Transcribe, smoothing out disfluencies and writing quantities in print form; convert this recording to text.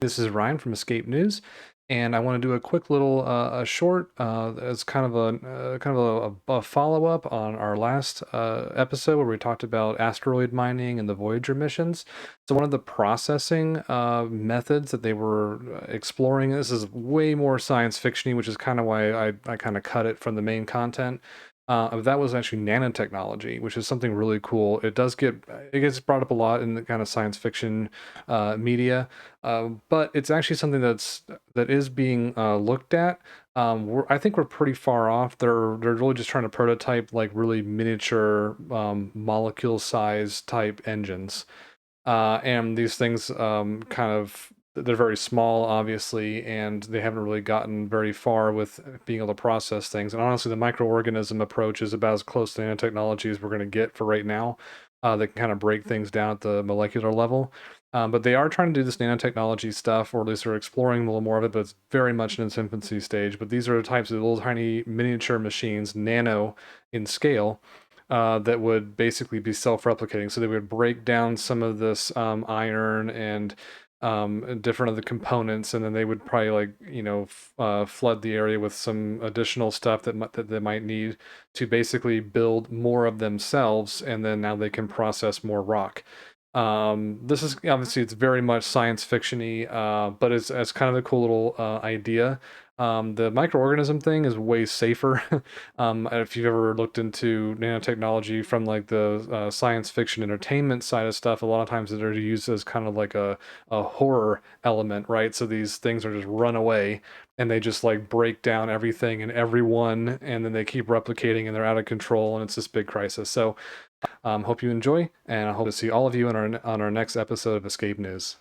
This is Ryan from Escape News, and I want to do a quick little, a short, as kind of a follow up on our last episode where we talked about asteroid mining and the Voyager missions. So one of the processing methods that they were exploring. This is way more science fictiony, which is kind of why I kind of cut it from the main content. That was actually nanotechnology, which is something really cool. It gets brought up a lot in the kind of science fiction media, but it's actually something that is being looked at. I think we're pretty far off. They're really just trying to prototype like really miniature molecule size type engines, and these things they're very small, obviously, and they haven't really gotten very far with being able to process things. And honestly, the microorganism approach is about as close to nanotechnology as we're going to get for right now. They can kind of break things down at the molecular level. But they are trying to do this nanotechnology stuff, or at least they're exploring a little more of it, but it's very much in its infancy stage. But these are the types of little tiny miniature machines, nano in scale, that would basically be self-replicating. So they would break down some of this iron and different of the components, and then they would probably flood the area with some additional stuff that they might need to basically build more of themselves, and then now they can process more rock. This is obviously it's very much science fictiony, but it's kind of a cool little idea. The microorganism thing is way safer. If you've ever looked into nanotechnology from like the science fiction entertainment side of stuff, a lot of times they're used as kind of like a horror element, right? So these things are just run away and they just like break down everything and everyone, and then they keep replicating and they're out of control and it's this big crisis. So hope you enjoy, and I hope to see all of you on our next episode of Escape News.